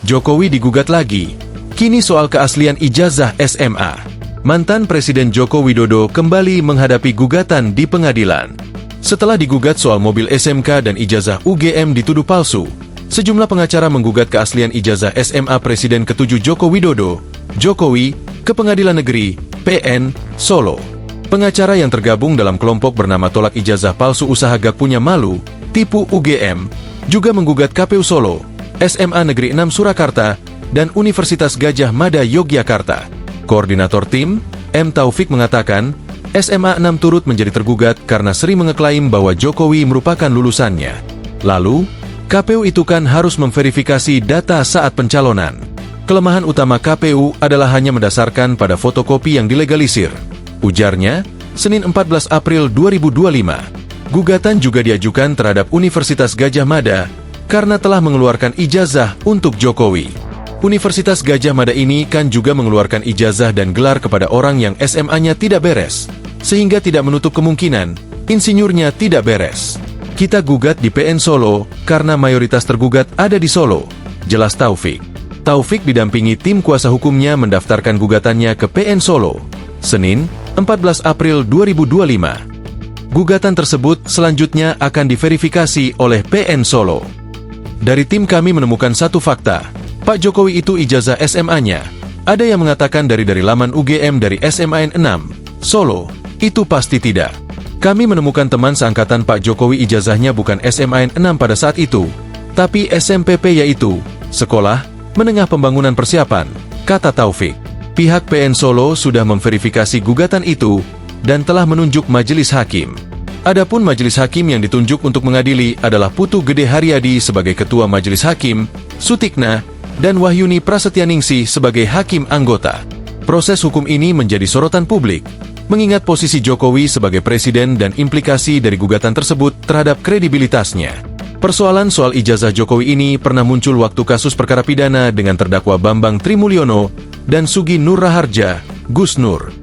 Jokowi digugat lagi. Kini soal keaslian ijazah SMA. Mantan Presiden Joko Widodo kembali menghadapi gugatan di pengadilan. Setelah digugat soal mobil SMK dan ijazah UGM dituduh palsu, sejumlah pengacara menggugat keaslian ijazah SMA Presiden ke-7 Joko Widodo, Jokowi, ke Pengadilan Negeri PN Solo. Pengacara yang tergabung dalam kelompok bernama Tolak Ijazah Palsu Usaha Gak Punya Malu, Tipu UGM, juga menggugat KPU Solo, SMA Negeri 6 Surakarta, dan Universitas Gadjah Mada Yogyakarta. Koordinator tim, M. Taufik mengatakan, SMA 6 turut menjadi tergugat karena sering mengeklaim bahwa Jokowi merupakan lulusannya. Lalu, KPU itu kan harus memverifikasi data saat pencalonan. Kelemahan utama KPU adalah hanya mendasarkan pada fotokopi yang dilegalisir. Ujarnya, Senin 14 April 2025. Gugatan juga diajukan terhadap Universitas Gadjah Mada karena telah mengeluarkan ijazah untuk Jokowi. Universitas Gadjah Mada ini kan juga mengeluarkan ijazah dan gelar kepada orang yang SMA-nya tidak beres, sehingga tidak menutup kemungkinan insinyurnya tidak beres. Kita gugat di PN Solo karena mayoritas tergugat ada di Solo, jelas Taufik. Taufik didampingi tim kuasa hukumnya mendaftarkan gugatannya ke PN Solo, Senin, 14 April 2025. Gugatan tersebut selanjutnya akan diverifikasi oleh PN Solo. Dari tim kami menemukan satu fakta, Pak Jokowi itu ijazah SMA-nya. Ada yang mengatakan dari laman UGM dari SMAN 6, Solo, itu pasti tidak. Kami menemukan teman seangkatan Pak Jokowi ijazahnya bukan SMAN 6 pada saat itu, tapi SMPP yaitu Sekolah Menengah Pembangunan Persiapan, kata Taufik. Pihak PN Solo sudah memverifikasi gugatan itu dan telah menunjuk majelis hakim. Adapun majelis hakim yang ditunjuk untuk mengadili adalah Putu Gede Haryadi sebagai Ketua Majelis Hakim, Sutikna, dan Wahyuni Prasetyaningsih sebagai hakim anggota. Proses hukum ini menjadi sorotan publik, mengingat posisi Jokowi sebagai presiden dan implikasi dari gugatan tersebut terhadap kredibilitasnya. Persoalan soal ijazah Jokowi ini pernah muncul waktu kasus perkara pidana dengan terdakwa Bambang Trimulyono dan Sugi Nur Raharja, Gus Nur.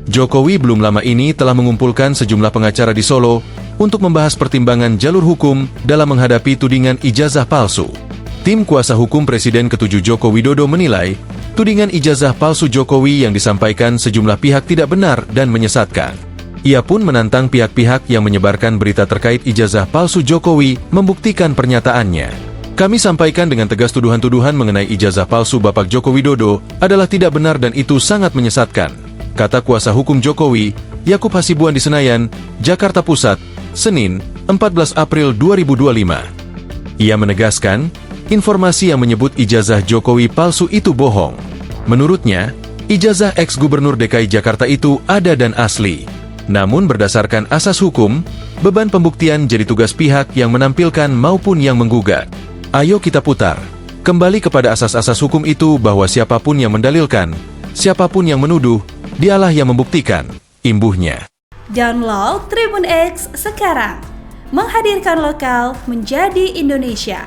Jokowi belum lama ini telah mengumpulkan sejumlah pengacara di Solo untuk membahas pertimbangan jalur hukum dalam menghadapi tudingan ijazah palsu. Tim kuasa hukum Presiden ke-7 Joko Widodo menilai, tudingan ijazah palsu Jokowi yang disampaikan sejumlah pihak tidak benar dan menyesatkan. Ia pun menantang pihak-pihak yang menyebarkan berita terkait ijazah palsu Jokowi membuktikan pernyataannya. Kami sampaikan dengan tegas tuduhan-tuduhan mengenai ijazah palsu Bapak Joko Widodo adalah tidak benar dan itu sangat menyesatkan, kata kuasa hukum Jokowi, Yakub Hasibuan di Senayan, Jakarta Pusat, Senin, 14 April 2025. Ia menegaskan, informasi yang menyebut ijazah Jokowi palsu itu bohong. Menurutnya, ijazah ex-gubernur DKI Jakarta itu ada dan asli. Namun berdasarkan asas hukum, beban pembuktian jadi tugas pihak yang menampilkan maupun yang menggugat. Ayo kita putar. Kembali kepada asas-asas hukum itu bahwa siapapun yang mendalilkan, siapapun yang menuduh, dialah yang membuktikan, imbuhnya. Download Tribun X sekarang. Menghadirkan lokal menjadi Indonesia.